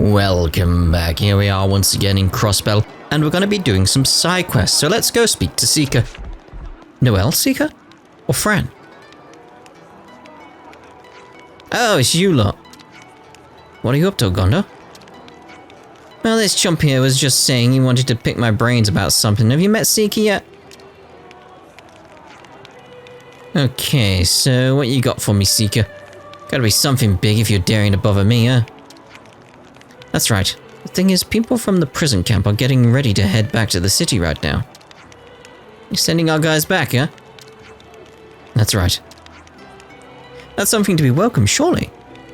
Welcome back. Here we are once again in Crossbell, and we're going to be doing some side quests. So let's go speak to Seeker. Noelle Seeker? Or Fran? Oh, it's you lot. What are you up to, Gondo? Well, this chump here was just saying he wanted to pick my brains about something. Have you met Seeker yet? Okay, so what you got for me, Seeker? Gotta be something big if you're daring to bother me, huh? That's right. The thing is, people from the prison camp are getting ready to head back to the city right now. You're sending our guys back, huh? That's right. That's something to be welcome, surely,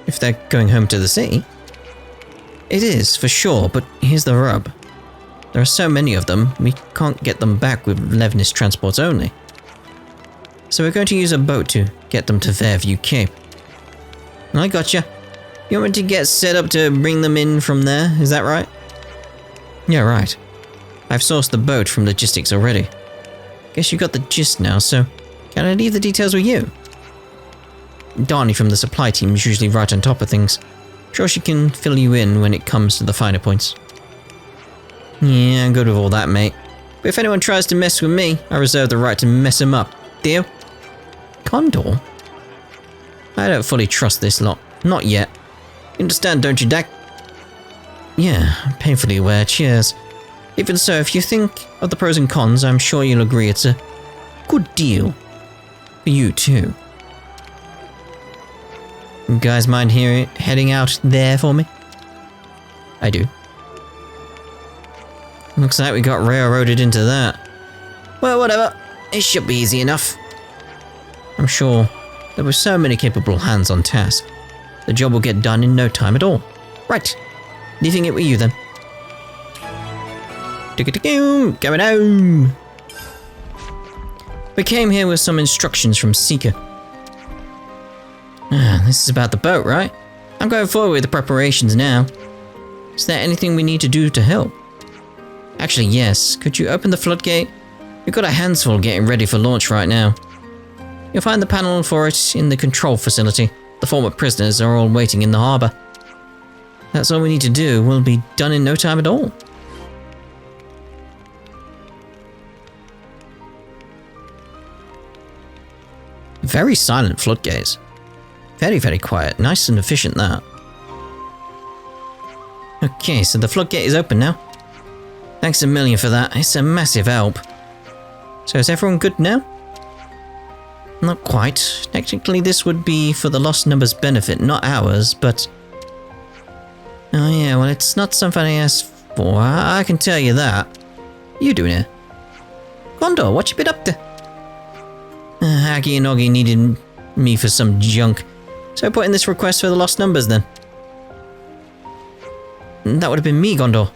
if they're going home to the city. It is, for sure, but here's the rub. There are so many of them, we can't get them back with Levinist transports only. So we're going to use a boat to get them to Fairview Cape. I gotcha. You want me to get set up to bring them in from there, is that right? Yeah, right. I've sourced the boat from Logistics already. Guess you got the gist now, so can I leave the details with you? Darnie from the supply team is usually right on top of things. Sure she can fill you in when it comes to the finer points. Yeah, I'm good with all that, mate. But if anyone tries to mess with me, I reserve the right to mess him up. Deal? Condor? I don't fully trust this lot. Not yet. You understand, don't you, Dak? Yeah, I'm painfully aware. Cheers. Even so, if you think of the pros and cons, I'm sure you'll agree it's a good deal. For you, too. You guys mind heading out there for me? I do. Looks like we got railroaded into that. Well, whatever. It should be easy enough. I'm sure there were so many capable hands on task. The job will get done in no time at all. Right. Leaving it with you then. Going home. We came here with some instructions from Seeker. This is about the boat, right? I'm going forward with the preparations now. Is there anything we need to do to help? Actually, yes. Could you open the floodgate? We've got our hands full getting ready for launch right now. You'll find the panel for it in the control facility. The former prisoners are all waiting in the harbour. That's all we need to do. We'll be done in no time at all. Very silent floodgates. Very, very quiet. Nice and efficient, that. Okay, so the floodgate is open now. Thanks a million for that. It's a massive help. So is everyone good now? Not quite. Technically this would be for the lost numbers' benefit, not ours, but... Oh yeah, well it's not something I asked for, I can tell you that. What are you doing here? Gondor, what you been up to? Aggie and Oggy needed me for some junk, so I put in this request for the lost numbers then. That would have been me, Gondor.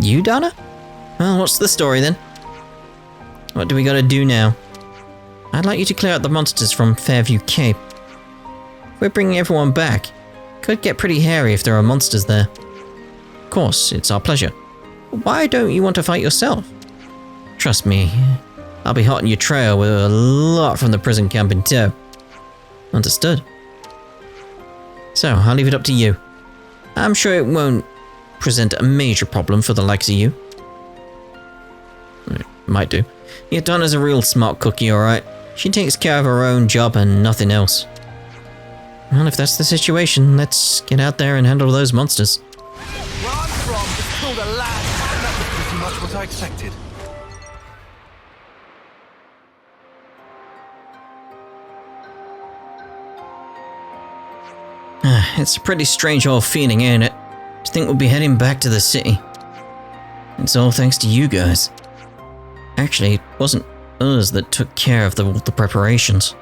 You, Dana? Well, what's the story then? What do we gotta do now? I'd like you to clear out the monsters from Fairview Cape. We're bringing everyone back. Could get pretty hairy if there are monsters there. Of course, it's our pleasure. Why don't you want to fight yourself? Trust me, I'll be hot on your trail with a lot from the prison camp in tow. Understood. So, I'll leave it up to you. I'm sure it won't present a major problem for the likes of you. It might do. Yeah, Donna's a real smart cookie, alright. She takes care of her own job and nothing else. Well, if that's the situation, let's get out there and handle those monsters. Where I'm from, it's called a lad. That was pretty much what I expected. It's a pretty strange old feeling, ain't it? To think we'll be heading back to the city. It's all thanks to you guys. Actually, it wasn't us that took care of the preparations.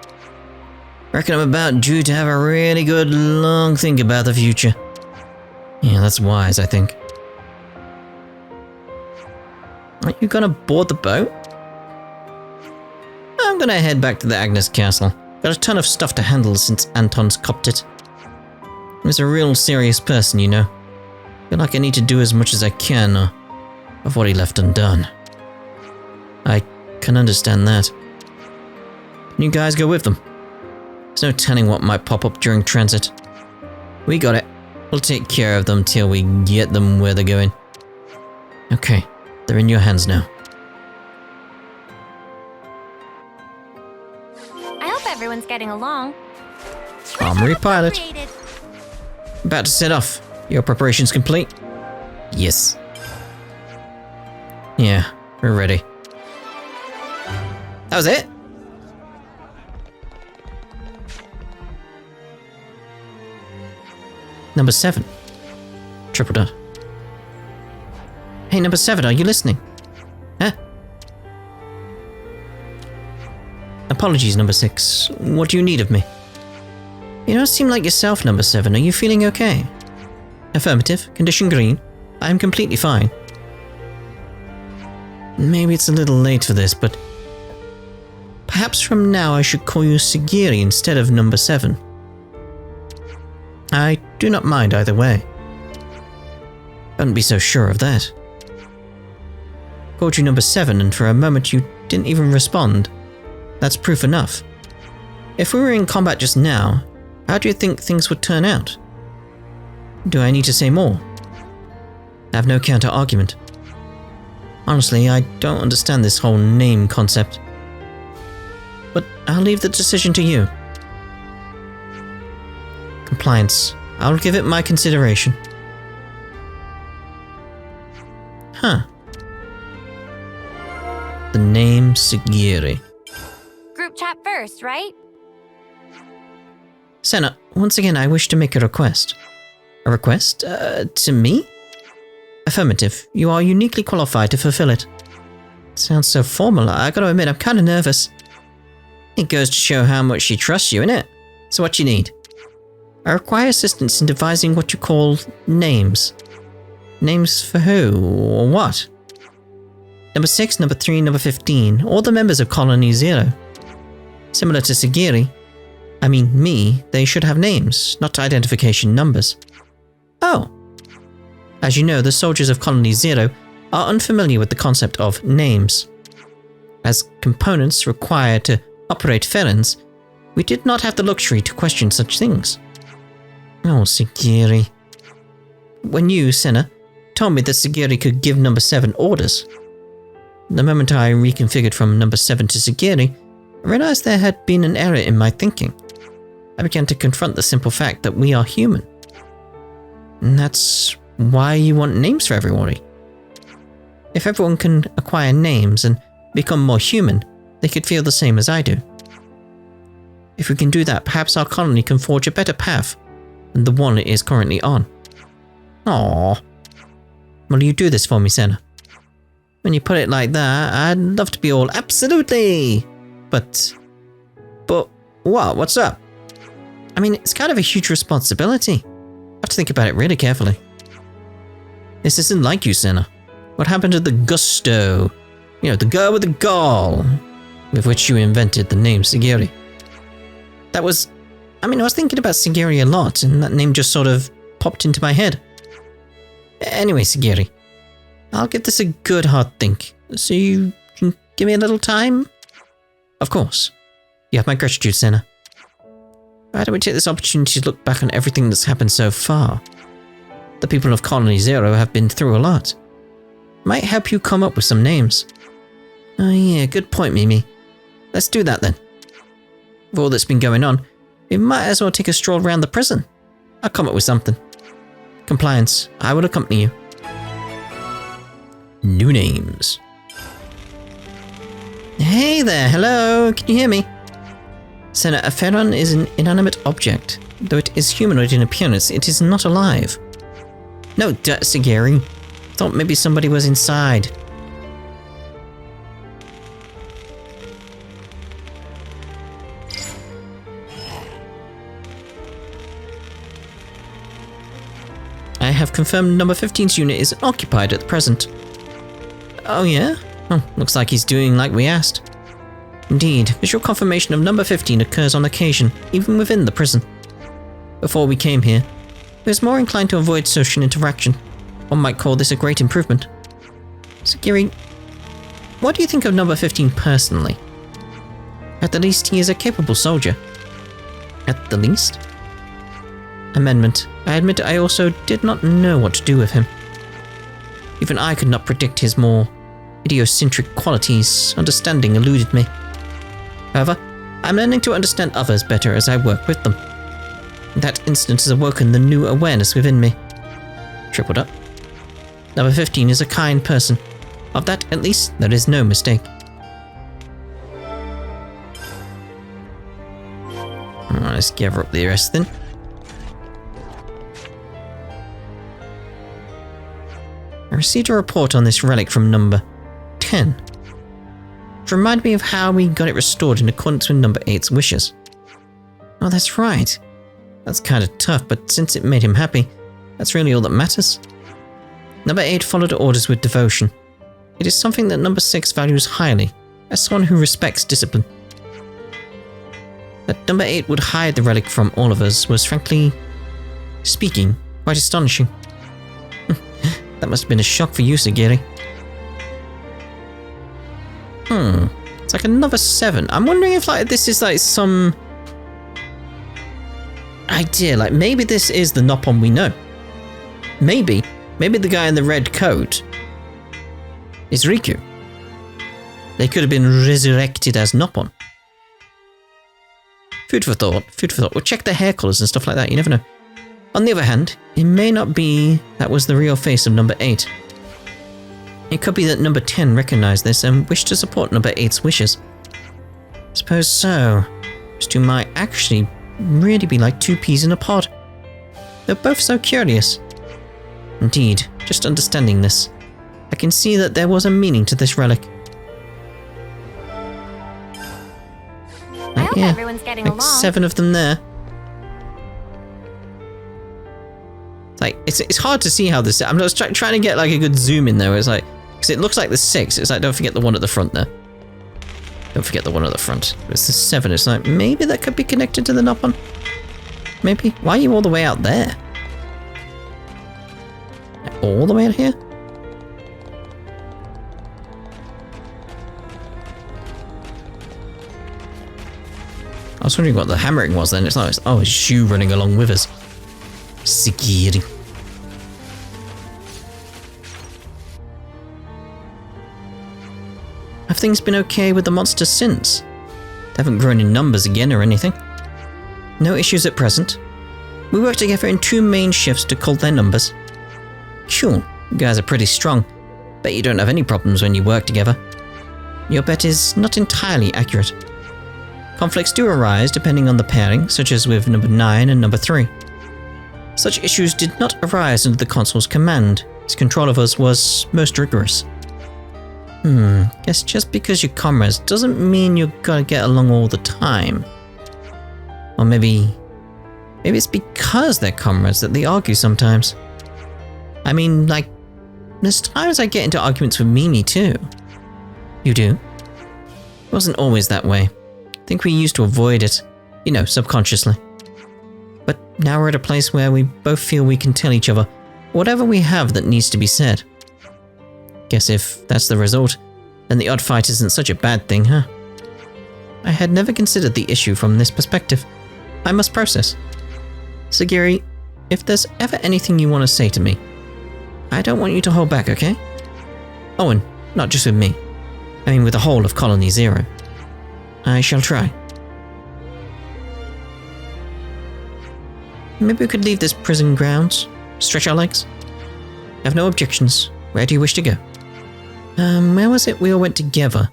Reckon I'm about due to have a really good long think about the future. Yeah, that's wise, I think. Aren't you gonna board the boat? I'm gonna head back to the Agnes Castle. Got a ton of stuff to handle since Anton's copped it. He's a real serious person, you know. Feel like I need to do as much as I can of what he left undone. I can understand that. Can you guys go with them? There's no telling what might pop up during transit. We got it. We'll take care of them till we get them where they're going. Okay, they're in your hands now. I hope everyone's getting along. Armory pilot. About to set off. Your preparations complete? Yes. Yeah, we're ready. That was it? Number 7. Triple dot. Hey, number 7, are you listening? Huh? Apologies, number 6. What do you need of me? You don't seem like yourself, number 7. Are you feeling okay? Affirmative. Condition green. I am completely fine. Maybe it's a little late for this, but perhaps from now I should call you Sagiri instead of number 7. I do not mind either way. Couldn't be so sure of that. Called you number 7 and for a moment you didn't even respond. That's proof enough. If we were in combat just now, how do you think things would turn out? Do I need to say more? I have no counter-argument. Honestly, I don't understand this whole name concept. But I'll leave the decision to you. Compliance. I'll give it my consideration. Huh. The name Sagiri. Group chat first, right? Senna, once again I wish to make a request. A request? To me? Affirmative. You are uniquely qualified to fulfill it. Sounds so formal, I gotta admit I'm kinda nervous. It goes to show how much she trusts you, innit? So what you need? I require assistance in devising what you call names. Names for who, or what? Number 6, number 3, number 15, all the members of Colony Zero. Similar to Sagiri, I mean me, they should have names, not identification numbers. Oh. As you know, the soldiers of Colony Zero are unfamiliar with the concept of names. As components required to operate Ferens, we did not have the luxury to question such things. Oh, Sagiri. When you, Senna, told me that Sagiri could give number 7 orders, the moment I reconfigured from number 7 to Sagiri, I realized there had been an error in my thinking. I began to confront the simple fact that we are human. And that's why you want names for everybody. If everyone can acquire names and become more human, they could feel the same as I do. If we can do that, perhaps our colony can forge a better path than the one it is currently on. Aww. Will you do this for me, Senna? When you put it like that, I'd love to be all absolutely. But what? What's up? I mean, it's kind of a huge responsibility. I have to think about it really carefully. This isn't like you, Senna. What happened to the gusto? You know, the girl with the gall, with which you invented the name Sagiri. I was thinking about Sagiri a lot, and that name just sort of popped into my head. Anyway, Sagiri, I'll give this a good hard think, so you can give me a little time? Of course. You have my gratitude, Senna. Why don't we take this opportunity to look back on everything that's happened so far? The people of Colony Zero have been through a lot. Might help you come up with some names. Oh yeah, good point, Mimi. Let's do that then. With all that's been going on, we might as well take a stroll around the prison. I'll come up with something. Compliance, I will accompany you. New names. Hey there, hello, can you hear me? Senna, a Feron is an inanimate object. Though it is humanoid in appearance, it is not alive. No, Sagiri. Thought maybe somebody was inside. I have confirmed number 15's unit is occupied at the present. Oh yeah? Oh, looks like he's doing like we asked. Indeed, visual confirmation of number 15 occurs on occasion, even within the prison. Before we came here, he was more inclined to avoid social interaction. One might call this a great improvement. Sagiri, what do you think of number 15 personally? At the least, he is a capable soldier. At the least. Amendment. I admit I also did not know what to do with him. Even I could not predict his more idiosyncratic qualities. Understanding eluded me. However, I'm learning to understand others better as I work with them. That incident has awoken the new awareness within me. Tripled up. Number 15 is a kind person. Of that, at least, there is no mistake. Let's gather up the rest then. I received a report on this relic from number 10. It reminded me of how we got it restored in accordance with number 8's wishes. Oh, that's right. That's kind of tough, but since it made him happy, that's really all that matters. Number 8 followed orders with devotion. It is something that number 6 values highly, as someone who respects discipline. That number 8 would hide the relic from all of us was, frankly speaking, quite astonishing. That must have been a shock for you, Sagiri. It's like another 7. I'm wondering if this is some idea, maybe this is the Nopon we know. Maybe the guy in the red coat is Riku. They could have been resurrected as Nopon. Food for thought. We'll check their hair colours and stuff like that, you never know. On the other hand, it may not be that was the real face of number 8. It could be that number 10 recognized this and wished to support number 8's wishes. Suppose so. Those two might actually really be like two peas in a pod. They're both so curious. Indeed, just understanding this, I can see that there was a meaning to this relic. I hope everyone's getting along. 7 of them there. It's hard to see how this. I'm just trying to get a good zoom in there. It's because it looks like the 6. It's don't forget the one at the front there. Don't forget the one at the front. It's the 7. It's maybe that could be connected to the Nopon. Maybe. Why are you all the way out there? All the way out here? I was wondering what the hammering was then. It's it's you running along with us. Sigiri. Have things been okay with the monsters since? They haven't grown in numbers again or anything. No issues at present. We work together in 2 main shifts to cull their numbers. Cool, you guys are pretty strong. Bet you don't have any problems when you work together. Your bet is not entirely accurate. Conflicts do arise depending on the pairing, such as with number 9 and number 3. Such issues did not arise under the consul's command. His control of us was most rigorous. Guess just because you're comrades doesn't mean you're gonna get along all the time. Or maybe it's because they're comrades that they argue sometimes. I mean, there's times I get into arguments with Mimi too. You do? It wasn't always that way. I think we used to avoid it, subconsciously. But now we're at a place where we both feel we can tell each other whatever we have that needs to be said. Guess if that's the result, then the odd fight isn't such a bad thing, huh? I had never considered the issue from this perspective. I must process. Sagiri, if there's ever anything you want to say to me, I don't want you to hold back, okay? Oh, and not just with me. I mean with the whole of Colony Zero. I shall try. Maybe we could leave this prison grounds, stretch our legs. I have no objections. Where do you wish to go? Where was it we all went together?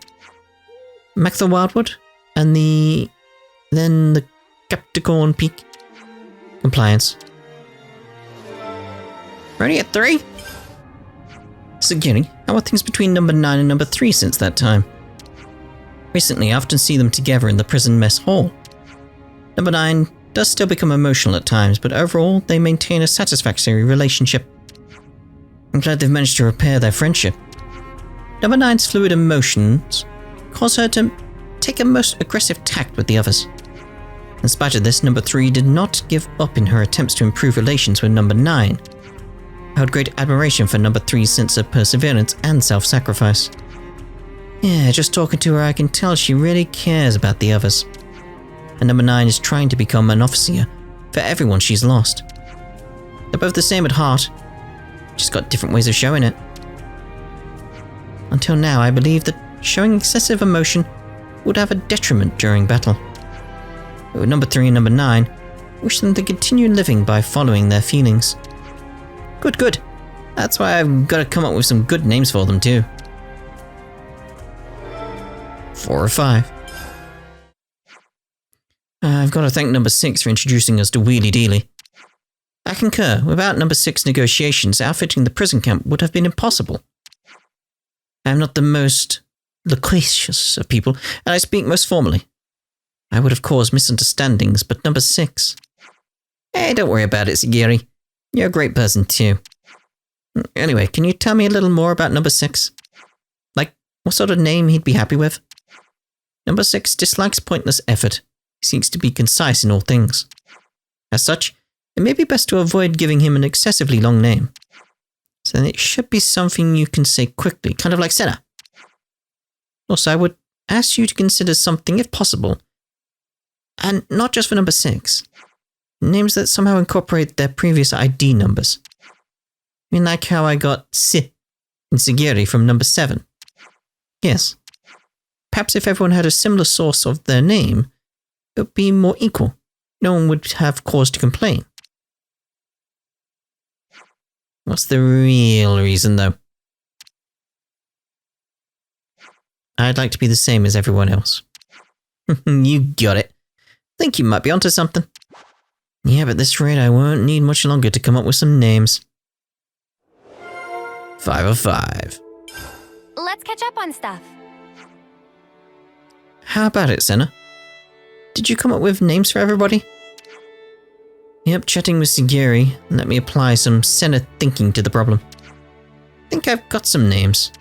Macthor Wildwood? And then the Capricorn Peak? Compliance. Ready at 3? Sagiri, how are things between number 9 and number 3 since that time? Recently, I often see them together in the prison mess hall. Number 9 does still become emotional at times, but overall, they maintain a satisfactory relationship. I'm glad they've managed to repair their friendship. Number 9's fluid emotions cause her to take a most aggressive tact with the others. In spite of this, number 3 did not give up in her attempts to improve relations with number 9. I held great admiration for number 3's sense of perseverance and self-sacrifice. Yeah, just talking to her I can tell she really cares about the others. and number 9 is trying to become an officer for everyone she's lost. They're both the same at heart, just got different ways of showing it. Until now, I believe that showing excessive emotion would have a detriment during battle. But with number 3 and number 9, I wish them to continue living by following their feelings. Good, good. That's why I've got to come up with some good names for them too. 4 or 5. I've got to thank number 6 for introducing us to Wheelie Dealy. I concur, without number 6 negotiations, outfitting the prison camp would have been impossible. I am not the most loquacious of people, and I speak most formally. I would have caused misunderstandings, but number 6... Hey, don't worry about it, Sagiri. You're a great person too. Anyway, can you tell me a little more about number 6? Like, what sort of name he'd be happy with? Number 6 dislikes pointless effort. He seeks to be concise in all things. As such, it may be best to avoid giving him an excessively long name. So then it should be something you can say quickly, kind of like Senna. Also, I would ask you to consider something, if possible, and not just for number 6. Names that somehow incorporate their previous ID numbers. I mean, like how I got Si in Sagiri from number 7. Yes. Perhaps if everyone had a similar source of their name, it would be more equal. No one would have cause to complain. What's the real reason, though? I'd like to be the same as everyone else. You got it. Think you might be onto something. Yeah, but at this rate, I won't need much longer to come up with some names. 5 of 5. Let's catch up on stuff. How about it, Senna? Did you come up with names for everybody? Yep, chatting with Sagiri. Let me apply some Senna thinking to the problem. Think I've got some names.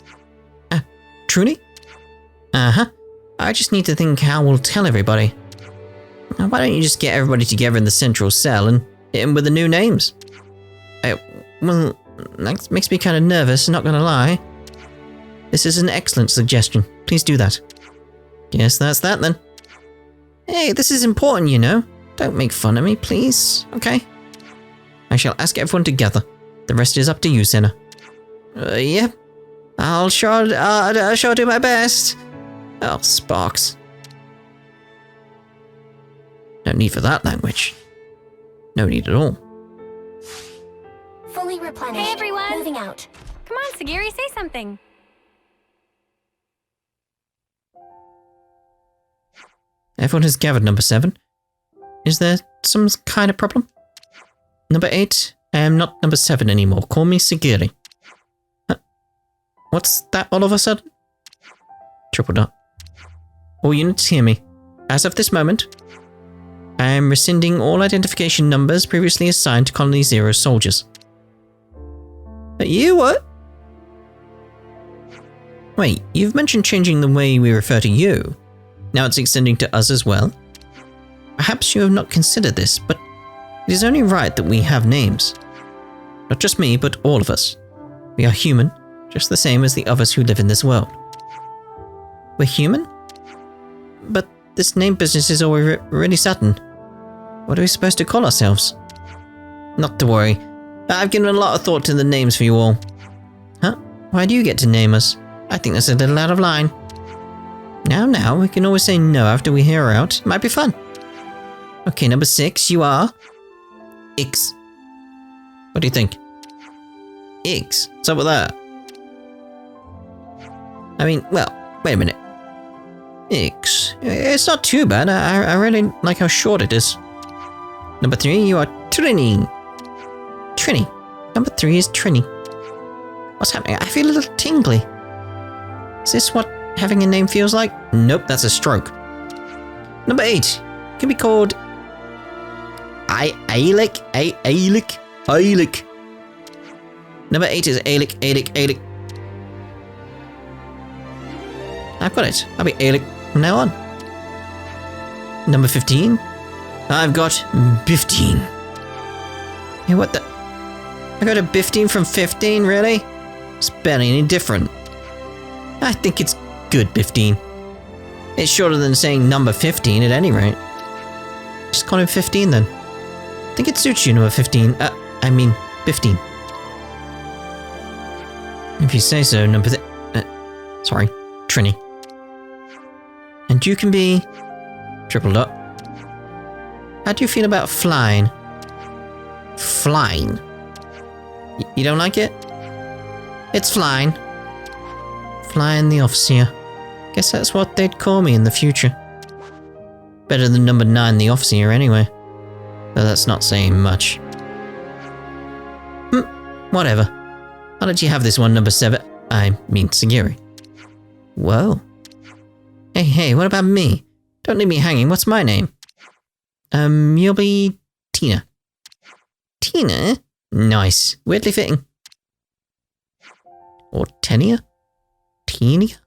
Truly? Uh-huh. I just need to think how we'll tell everybody. Now, why don't you just get everybody together in the central cell and hit them with the new names? Well, that makes me kind of nervous, not gonna lie. This is an excellent suggestion. Please do that. Guess that's that then. Hey, this is important, you know. Don't make fun of me, please, okay? I shall ask everyone together. The rest is up to you, Senna. Yep. I'll sure do my best. Oh, Sparks. No need for that language. No need at all. Fully replenished. Hey, everyone. Moving out. Come on, Sagiri, say something. Everyone has gathered number 7. Is there some kind of problem? Number 8, I am not number 7 anymore. Call me Sagiri. What's that all of a sudden? Triple dot. All units hear me. As of this moment, I am rescinding all identification numbers previously assigned to Colony 0 soldiers. You what? Wait, you've mentioned changing the way we refer to you. Now it's extending to us as well? Perhaps you have not considered this, but it is only right that we have names. Not just me, but all of us. We are human, just the same as the others who live in this world. We're human? But this name business is already certain. What are we supposed to call ourselves? Not to worry. I've given a lot of thought to the names for you all. Huh? Why do you get to name us? I think that's a little out of line. Now, we can always say no after we hear her out. It might be fun. Okay, number 6, you are... Ix. What do you think? Ix? What's up with that? I mean, well, wait a minute. Ix. It's not too bad. I really like how short it is. Number 3, you are Trini. Trini. Number 3 is Trini. What's happening? I feel a little tingly. Is this what having a name feels like? Nope, that's a stroke. Number 8 can be called Ailic. Number 8 is Ailic. I've got it. I'll be Ailic from now on. Number 15, I've got 15. Hey, what the? I got a 15 from 15, really? It's barely any different. I think it's good 15. It's shorter than saying number 15 at any rate. Just call him 15 then. I think it suits you, number 15. I mean, 15. If you say so, sorry, Trini. And you can be... Triple dot. How do you feel about flying? Flying? You don't like it? It's flying. Flying the officer. Guess that's what they'd call me in the future. Better than number 9, the officer, anyway. Though that's not saying much. Whatever. I'll let you have this one, number 7. I mean, Sagiri. Whoa. Hey, what about me? Don't leave me hanging. What's my name? You'll be Tina. Tina? Nice. Weirdly fitting. Or Tenia? Tenia?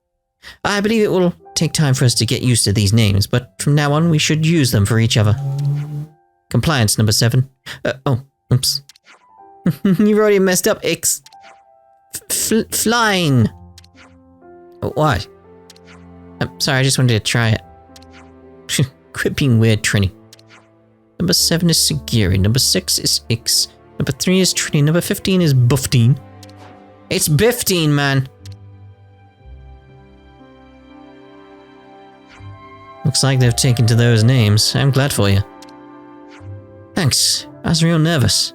I believe it will take time for us to get used to these names, but from now on we should use them for each other. Compliance, number 7. Oops. You've already messed up, X. Flying. What? I'm sorry, I just wanted to try it. Quit being weird, Trini. Number 7 is Sagiri. Number 6 is X. Number 3 is Trini. Number 15 is Buffteen. It's Biffteen, man. Looks like they've taken to those names. I'm glad for you. Thanks. I was real nervous.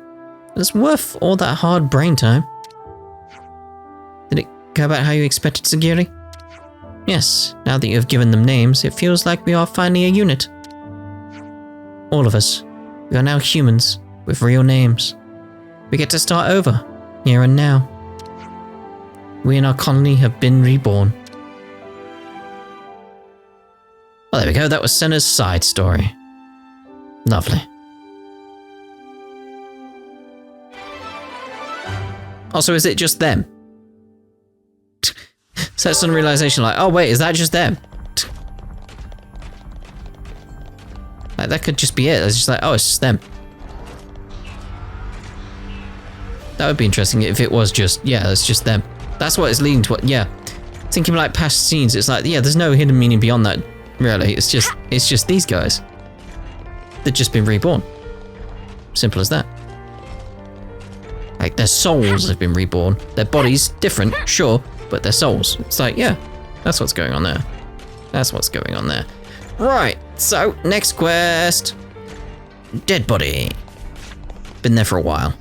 But it's worth all that hard brain time. Did it go about how you expected, Sagiri? Yes, now that you have given them names, it feels like we are finally a unit. All of us. We are now humans, with real names. We get to start over, here and now. We and our colony have been reborn. Well, there we go, that was Senna's side story. Lovely. Also, is it just them? So that's some realization like, oh wait, is that just them? Like, that could just be it. It's just like, oh, it's just them. That would be interesting if it was just, yeah, it's just them. That's what it's leading to, yeah. Thinking like past scenes, it's like, yeah, there's no hidden meaning beyond that, really. It's just these guys. They've just been reborn. Simple as that. Like, their souls have been reborn. Their bodies, different, sure, but their souls. It's like, yeah, that's what's going on there. That's what's going on there. Right, so, next quest. Dead body. Been there for a while.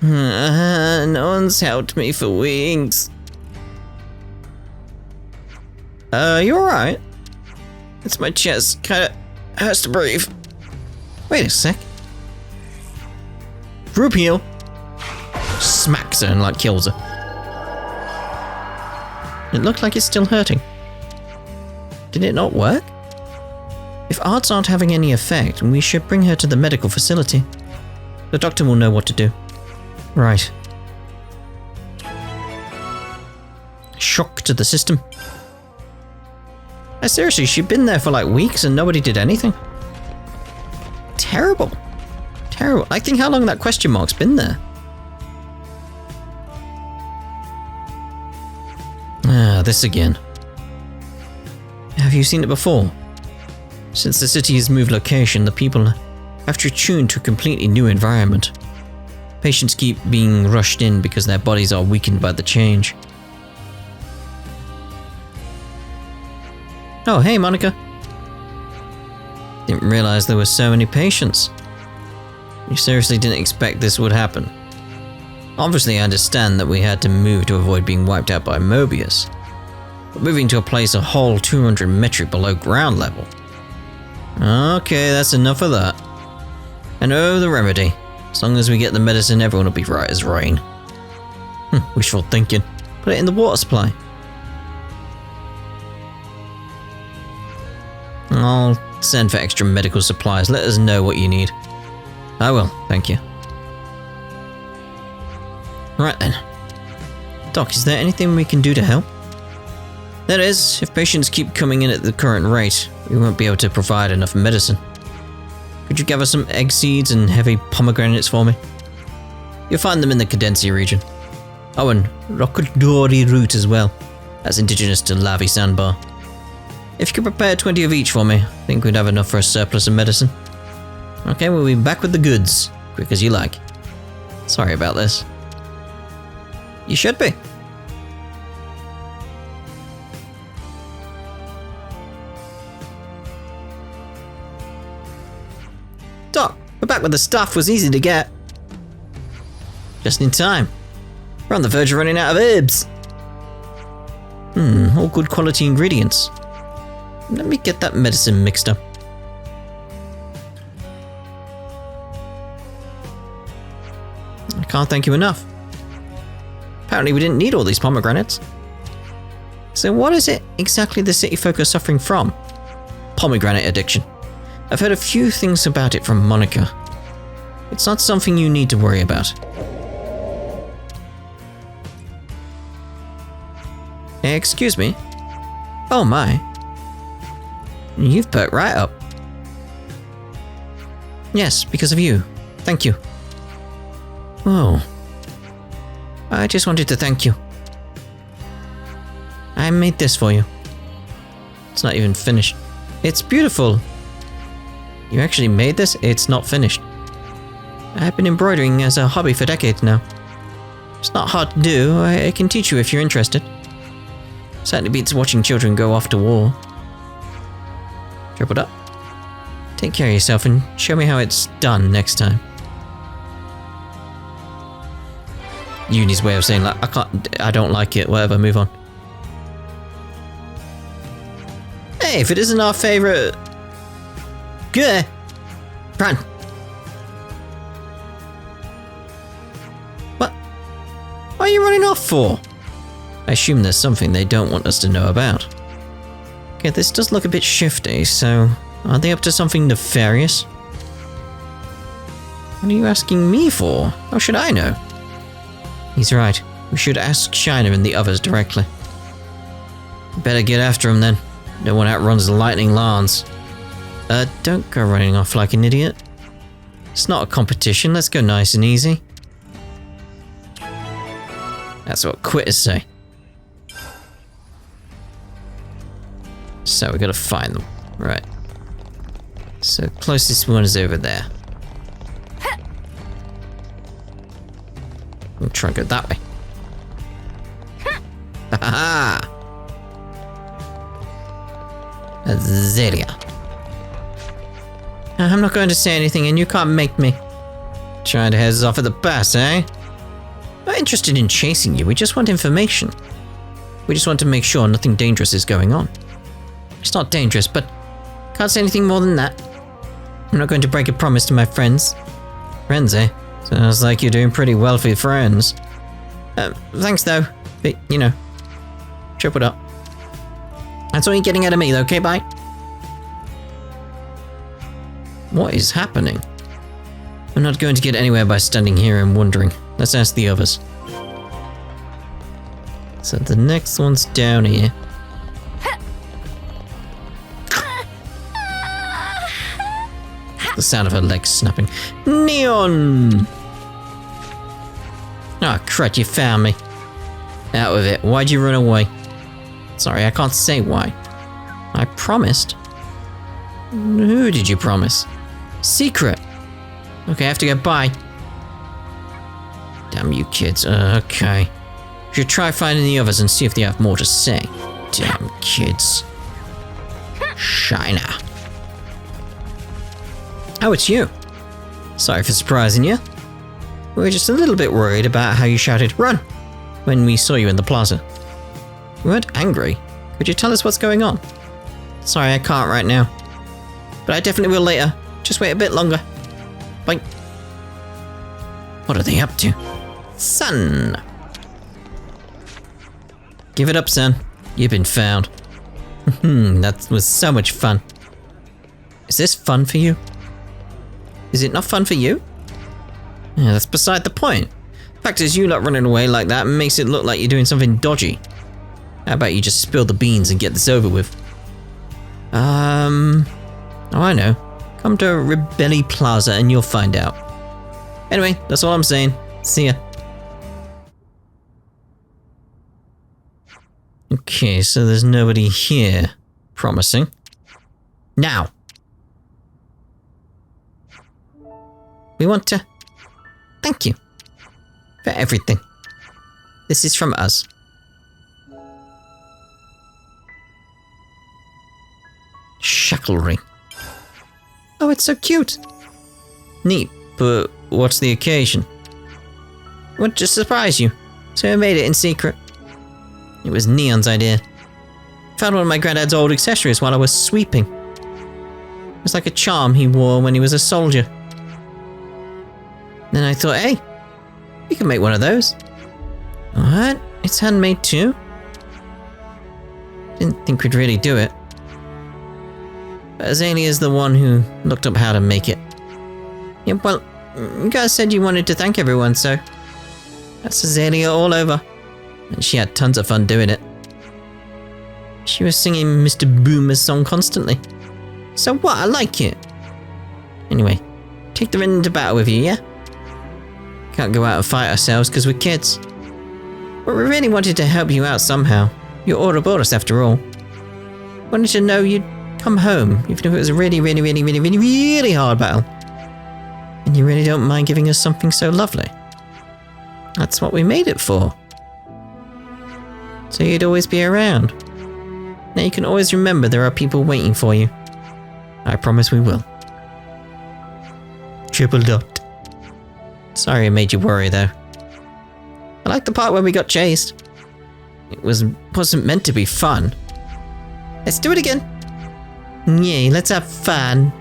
No one's helped me for weeks. You alright? It's my chest, kinda hurts to breathe. Wait a sec. Group heal. Smacks her and like kills her. It looked like it's still hurting. Did it not work? If arts aren't having any effect, we should bring her to the medical facility. The doctor will know what to do. Right. Shock to the system. Seriously, she'd been there for like weeks and nobody did anything. Terrible. Terrible. I think how long that question mark's been there. Ah, this again. Have you seen it before? Since the city has moved location, the people have to attune to a completely new environment. Patients keep being rushed in because their bodies are weakened by the change. Oh, hey, Monica. Didn't realize there were so many patients. You seriously didn't expect this would happen? Obviously, I understand that we had to move to avoid being wiped out by Mobius. But moving to a place a whole 200 metric below ground level. Okay, that's enough of that. And oh, the remedy. As long as we get the medicine, everyone will be right as rain. Wishful thinking. Put it in the water supply. I'll send for extra medical supplies. Let us know what you need. I will, thank you. Right then. Doc, is there anything we can do to help? There is. If patients keep coming in at the current rate, we won't be able to provide enough medicine. Could you gather some egg seeds and heavy pomegranates for me? You'll find them in the Cadencia region. Oh, and Rocadori root as well. That's indigenous to Lavi Sandbar. If you could prepare 20 of each for me, I think we'd have enough for a surplus of medicine. Okay, we'll be back with the goods, quick as you like. Sorry about this. You should be. Doc, we're back with the stuff. Was easy to get. Just in time. We're on the verge of running out of herbs. All good quality ingredients. Let me get that medicine mixed up. I can't thank you enough. Apparently we didn't need all these pomegranates. So what is it exactly the city folk are suffering from? Pomegranate addiction. I've heard a few things about it from Monica. It's not something you need to worry about. Excuse me? Oh my. You've perked right up. Yes, because of you. Thank you. Oh. I just wanted to thank you. I made this for you. It's not even finished. It's beautiful. You actually made this? It's not finished. I've been embroidering as a hobby for decades now. It's not hard to do. I can teach you if you're interested. Certainly beats watching children go off to war. Tripled up. Take care of yourself and show me how it's done next time. Uni's way of saying, like, I don't like it, whatever, move on. Hey, if it isn't our favorite... Good. Run. What? What are you running off for? I assume there's something they don't want us to know about. Okay, this does look a bit shifty, so... Are they up to something nefarious? What are you asking me for? How should I know? He's right. We should ask Shiner and the others directly. Better get after him then. No one outruns the lightning lance. Don't go running off like an idiot. It's not a competition, let's go nice and easy. That's what quitters say. So we gotta find them. Right. So closest one is over there. We'll try and go that way. Ha ha! Azalea. I'm not going to say anything and you can't make me. Trying to head us off at the pass, eh? We're not interested in chasing you, we just want information. We just want to make sure nothing dangerous is going on. It's not dangerous, but can't say anything more than that. I'm not going to break a promise to my friends. Friends, eh? Sounds like you're doing pretty well for your friends. Thanks though, but you know, tripled up. That's all you're getting out of me though, okay, bye? What is happening? I'm not going to get anywhere by standing here and wondering. Let's ask the others. So the next one's down here. The sound of her legs snapping. Neon! Ah, oh, crud, you found me. Out with it. Why'd you run away? Sorry, I can't say why. I promised. Who did you promise? Secret. Okay, I have to go. Bye. Damn you kids. Okay. Should try finding the others and see if they have more to say. Damn kids. Shiner. Oh, it's you. Sorry for surprising you. We were just a little bit worried about how you shouted, "Run!" when we saw you in the plaza. You weren't angry. Could you tell us what's going on? Sorry, I can't right now. But I definitely will later. Just wait a bit longer. Bye. What are they up to? Son! Give it up, son. You've been found. That was so much fun. Is this fun for you? Is it not fun for you? Yeah, that's beside the point. Fact is, you lot running away like that makes it look like you're doing something dodgy. How about you just spill the beans and get this over with? Oh, I know. Come to Rebelli Plaza and you'll find out. Anyway, that's all I'm saying. See ya. Okay, so there's nobody here. Promising. Now. We want to thank you for everything. This is from us. Shackle ring. Oh, it's so cute. Neat, but what's the occasion? We want to surprise you, so I made it in secret. It was Neon's idea. Found one of my granddad's old accessories while I was sweeping. It was like a charm he wore when he was a soldier. Then I thought, hey, we can make one of those. What? It's handmade too? Didn't think we'd really do it. But Azalea's the one who looked up how to make it. Yeah, well, you guys said you wanted to thank everyone, so that's Azalea all over. And she had tons of fun doing it. She was singing Mr. Boomer's song constantly. So what? I like it. Anyway, take the ring into battle with you, yeah? Can't go out and fight ourselves because we're kids. But we really wanted to help you out somehow. You're all aboard us after all. Wanted to know you'd come home, even if it was a really hard battle. And you really don't mind giving us something so lovely. That's what we made it for. So you'd always be around. Now you can always remember there are people waiting for you. I promise we will. Triple dot. Sorry I made you worry though. I like the part where we got chased. It wasn't meant to be fun. Let's do it again. Yay, let's have fun.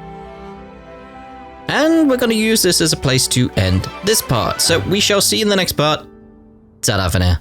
And we're going to use this as a place to end this part. So we shall see you in the next part. Ta-da for now.